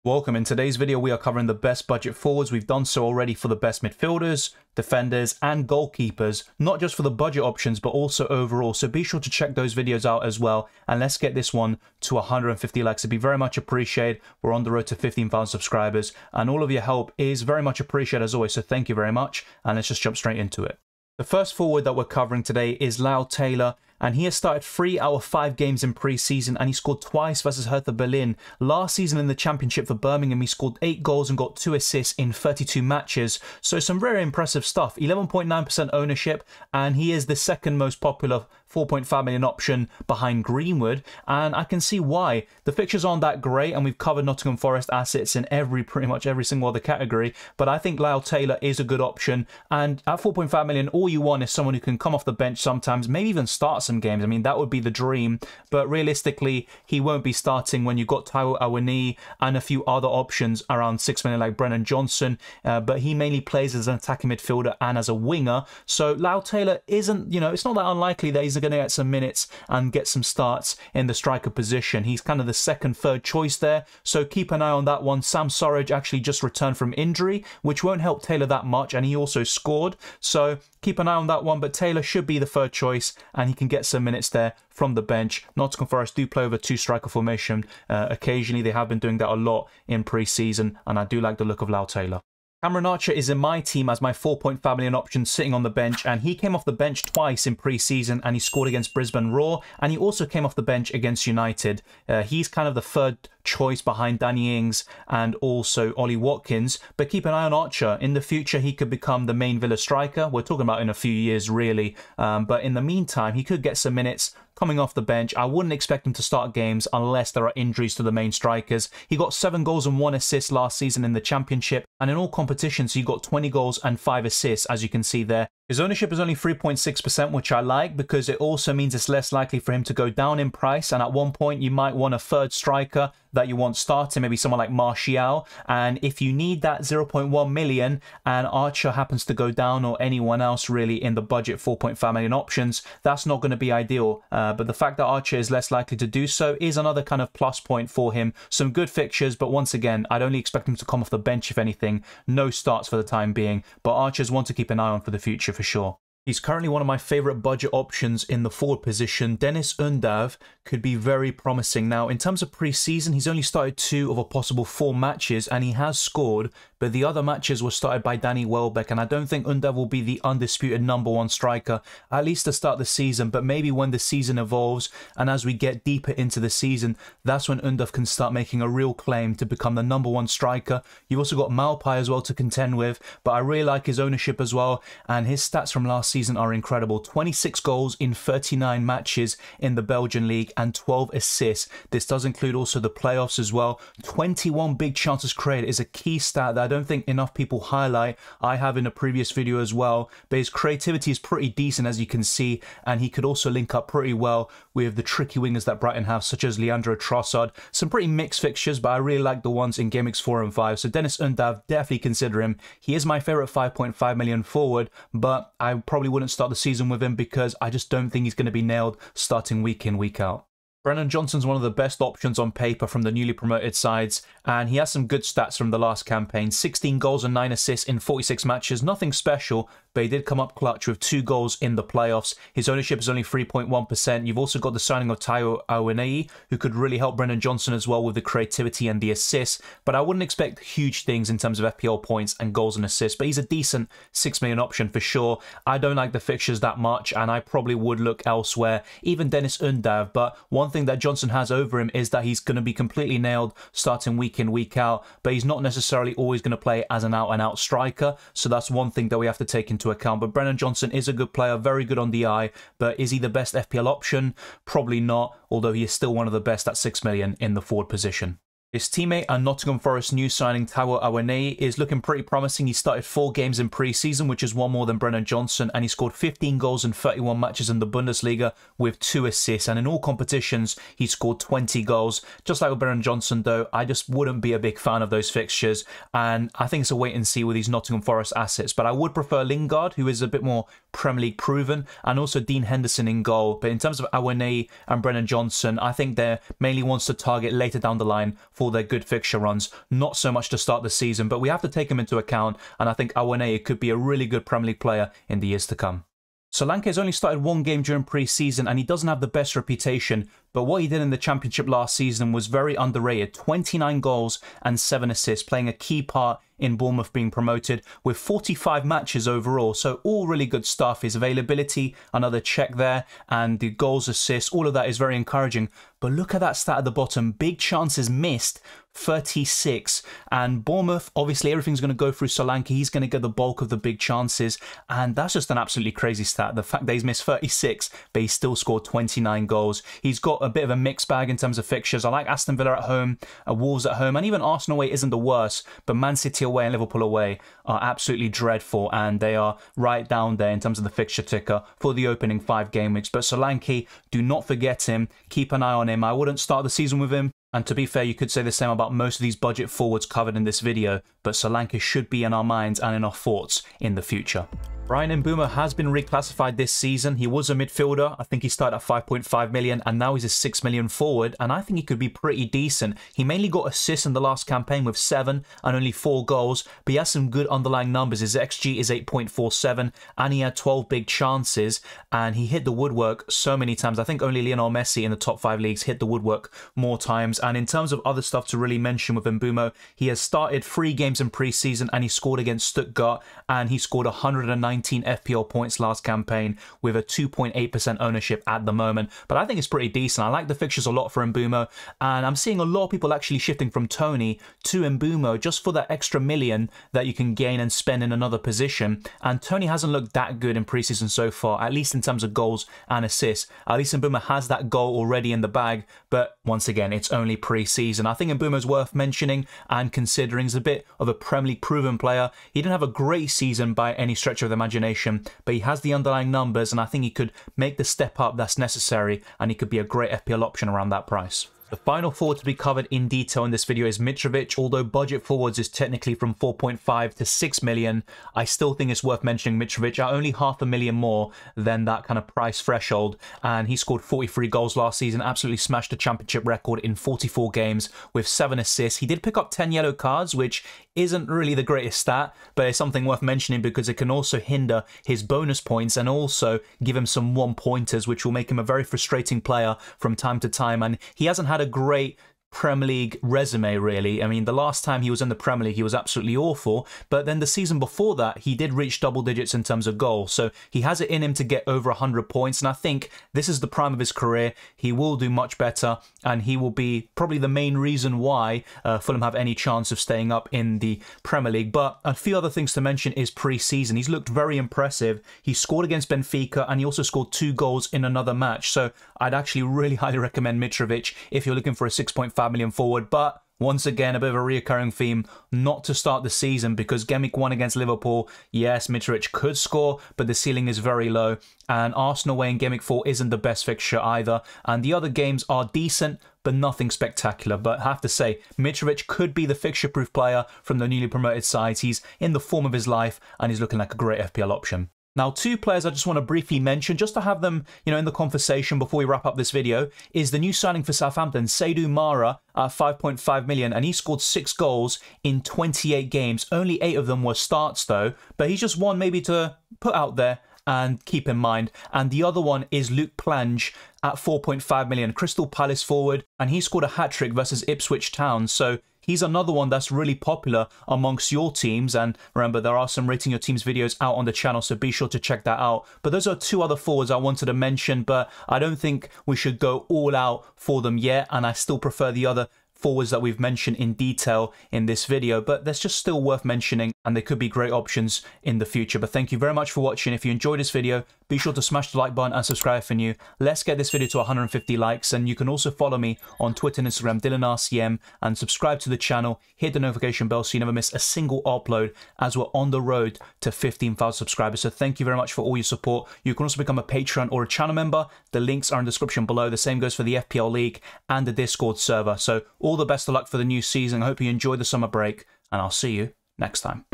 Welcome. In today's video, we are covering the best budget forwards. We've done so already for the best midfielders, defenders, and goalkeepers, not just for the budget options, but also overall. So be sure to check those videos out as well. And let's get this one to 150 likes. It'd be very much appreciated. We're on the road to 15,000 subscribers, and all of your help is very much appreciated as always. So thank you very much. And let's just jump straight into it. The first forward that we're covering today is Lyle Taylor, and he has started 3 out of 5 games in pre-season, and he scored twice versus Hertha Berlin. Last season in the Championship for Birmingham, he scored 8 goals and got 2 assists in 32 matches. So some very impressive stuff. 11.9% ownership, and he is the second most popular 4.5 million option behind Greenwood, and I can see why. The fixtures aren't that great, and we've covered Nottingham Forest assets in pretty much every single other category, but I think Lyle Taylor is a good option, and at 4.5 million, all you want is someone who can come off the bench sometimes, maybe even start some games. I mean, that would be the dream, but realistically, he won't be starting when you've got Taiwo Awoniyi and a few other options around 6 million like Brennan Johnson, but he mainly plays as an attacking midfielder and as a winger, so Lyle Taylor isn't, it's not that unlikely that he's going to get some minutes and get some starts in the striker position. He's kind of the second, third choice there, so keep an eye on that one. Sam Surridge actually just returned from injury, which won't help Taylor that much, and he also scored, so keep an eye on that one, but Taylor should be the third choice, and he can get some minutes there from the bench. Nottingham Forest do play over 2 striker formation occasionally. They have been doing that a lot in pre-season, and I do like the look of Lyle Taylor. Cameron Archer is in my team as my 4.5 million option sitting on the bench, and he came off the bench twice in pre-season, and he scored against Brisbane Roar, and he also came off the bench against United. He's kind of the third choice behind Danny Ings and also Ollie Watkins, but keep an eye on Archer. In the future, he could become the main Villa striker. We're talking about in a few years, really, but in the meantime, he could get some minutes coming off the bench. I wouldn't expect him to start games unless there are injuries to the main strikers. He got 7 goals and 1 assist last season in the Championship, and in all competitions, he got 20 goals and 5 assists, as you can see there. His ownership is only 3.6%, which I like because it also means it's less likely for him to go down in price, and at one point you might want a third striker that you want starting, maybe someone like Martial, and if you need that 0.1 million and Archer happens to go down, or anyone else really in the budget 4.5 million options, that's not going to be ideal, but the fact that Archer is less likely to do so is another kind of plus point for him. Some good fixtures, but once again, I'd only expect him to come off the bench if anything. No starts for the time being, but Archer's one to keep an eye on for the future for sure. He's currently one of my favourite budget options in the forward position. Dennis Undav could be very promising. Now, in terms of pre-season, he's only started 2 of a possible 4 matches, and he has scored, but the other matches were started by Danny Welbeck, and I don't think Undav will be the undisputed #1 striker, at least to start the season, but maybe when the season evolves and as we get deeper into the season, that's when Undav can start making a real claim to become the #1 striker. You've also got Malpai as well to contend with, but I really like his ownership as well, and his stats from last season are incredible. 26 goals in 39 matches in the Belgian league and 12 assists. This does include also the playoffs as well. 21 big chances created is a key stat that I don't think enough people highlight. I have in a previous video as well, but his creativity is pretty decent, as you can see, and he could also link up pretty well with the tricky wingers that Brighton have, such as Leandro Trossard. Some pretty mixed fixtures, but I really like the ones in Game Weeks 4 and 5. So Dennis Undav, definitely consider him. He is my favourite 5.5 million forward, but I probably wouldn't start the season with him because I just don't think he's going to be nailed starting week in, week out. Brennan Johnson's one of the best options on paper from the newly promoted sides, and he has some good stats from the last campaign. 16 goals and 9 assists in 46 matches, nothing special, but he did come up clutch with 2 goals in the playoffs. His ownership is only 3.1%. You've also got the signing of Taiwo Awoniyi, who could really help Brennan Johnson as well with the creativity and the assists, but I wouldn't expect huge things in terms of FPL points and goals and assists, but he's a decent 6 million option for sure. I don't like the fixtures that much, and I probably would look elsewhere, even Dennis Undav, but one thing that Johnson has over him is that he's going to be completely nailed starting week in, week out, but he's not necessarily always going to play as an out-and-out striker, so that's one thing that we have to take into account. But Brennan Johnson is a good player, very good on the eye, but is he the best FPL option? Probably not, although he is still one of the best at 6 million in the forward position. His teammate and Nottingham Forest new signing Taiwo Awoniyi is looking pretty promising. He started 4 games in pre-season, which is 1 more than Brennan Johnson, and he scored 15 goals in 31 matches in the Bundesliga with 2 assists, and in all competitions he scored 20 goals. Just like with Brennan Johnson though, I just wouldn't be a big fan of those fixtures, and I think it's a wait and see with these Nottingham Forest assets, but I would prefer Lingard, who is a bit more Premier League proven, and also Dean Henderson in goal. But in terms of Awoniyi and Brennan Johnson, I think they're mainly ones to target later down the line for their good fixture runs, not so much to start the season, but we have to take him into account, and I think Awoniyi could be a really good Premier League player in the years to come. Solanke has only started one game during pre-season and he doesn't have the best reputation, but what he did in the Championship last season was very underrated. 29 goals and 7 assists, playing a key part in Bournemouth being promoted with 45 matches overall. So all really good stuff. His availability, another check there, and the goals, assists, all of that is very encouraging. But look at that stat at the bottom. Big chances missed, 36. And Bournemouth, obviously everything's going to go through Solanke. He's going to get the bulk of the big chances. And that's just an absolutely crazy stat. The fact that he's missed 36, but he still scored 29 goals. He's got a bit of a mixed bag in terms of fixtures. I like Aston Villa at home, Wolves at home, and even Arsenal away isn't the worst. But Man City away and Liverpool away are absolutely dreadful. And they are right down there in terms of the fixture ticker for the opening 5 game weeks. But Solanke, do not forget him. Keep an eye on him. I wouldn't start the season with him. And to be fair, you could say the same about most of these budget forwards covered in this video, but Solanke should be in our minds and in our thoughts in the future. Bryan Mbeumo has been reclassified this season. He was a midfielder. I think he started at 5.5 million and now he's a 6 million forward, and I think he could be pretty decent. He mainly got assists in the last campaign with 7 and only 4 goals, but he has some good underlying numbers. His XG is 8.47 and he had 12 big chances and he hit the woodwork so many times. I think only Lionel Messi in the top 5 leagues hit the woodwork more times. And in terms of other stuff to really mention with Mbeumo, he has started 3 games in pre-season and he scored against Stuttgart and he scored 119 FPL points last campaign with a 2.8% ownership at the moment. But I think it's pretty decent. I like the fixtures a lot for Mbeumo, and I'm seeing a lot of people actually shifting from Tony to Mbeumo just for that extra million that you can gain and spend in another position. And Tony hasn't looked that good in preseason so far, at least in terms of goals and assists. At least Mbeumo has that goal already in the bag, but once again, it's only pre-season. I think Mbeumo's worth mentioning and considering. He's a bit of a Premier League proven player. He didn't have a great season by any stretch of the imagination, but he has the underlying numbers and I think he could make the step up that's necessary and he could be a great FPL option around that price. The final forward to be covered in detail in this video is Mitrovic. Although budget forwards is technically from 4.5 to 6 million, I still think it's worth mentioning Mitrovic at only $500,000 more than that kind of price threshold. And he scored 43 goals last season, absolutely smashed the Championship record in 44 games with 7 assists. He did pick up 10 yellow cards, which isn't really the greatest stat, but it's something worth mentioning because it can also hinder his bonus points and also give him some 1-pointers, which will make him a very frustrating player from time to time. And he hasn't had a great Premier League resume, really. I mean, the last time he was in the Premier League, he was absolutely awful, but then the season before that, he did reach double digits in terms of goals, so he has it in him to get over 100 points, and I think this is the prime of his career. He will do much better, and he will be probably the main reason why Fulham have any chance of staying up in the Premier League. But a few other things to mention is pre-season. He's looked very impressive. He scored against Benfica, and he also scored 2 goals in another match, so I'd actually really highly recommend Mitrovic if you're looking for a 6.5 million forward. But once again, a bit of a reoccurring theme, not to start the season because game week 1 against Liverpool, yes, Mitrovic could score, but the ceiling is very low. And Arsenal away in game week 4 isn't the best fixture either. And the other games are decent, but nothing spectacular. But I have to say, Mitrovic could be the fixture-proof player from the newly promoted sides. He's in the form of his life, and he's looking like a great FPL option. Now, 2 players I just want to briefly mention, just to have them, in the conversation before we wrap up this video, is the new signing for Southampton, Seydou Mara, at 5.5 million, and he scored 6 goals in 28 games. Only 8 of them were starts, though, but he's just one maybe to put out there and keep in mind. And the other one is Luke Plange at 4.5 million, Crystal Palace forward, and he scored a hat-trick versus Ipswich Town, so he's another one that's really popular amongst your teams. And remember, there are some rating your teams videos out on the channel, so be sure to check that out. But those are 2 other forwards I wanted to mention, but I don't think we should go all out for them yet, and I still prefer the other forwards that we've mentioned in detail in this video, but that's just still worth mentioning and they could be great options in the future. But thank you very much for watching. If you enjoyed this video, be sure to smash the like button and subscribe if you're new. Let's get this video to 150 likes, and you can also follow me on Twitter and Instagram, DylanRCM, and subscribe to the channel, hit the notification bell so you never miss a single upload, as we're on the road to 15,000 subscribers. So thank you very much for all your support. You can also become a Patreon or a channel member. The links are in the description below. The same goes for the FPL League and the Discord server. So all the best of luck for the new season. I hope you enjoy the summer break, and I'll see you next time.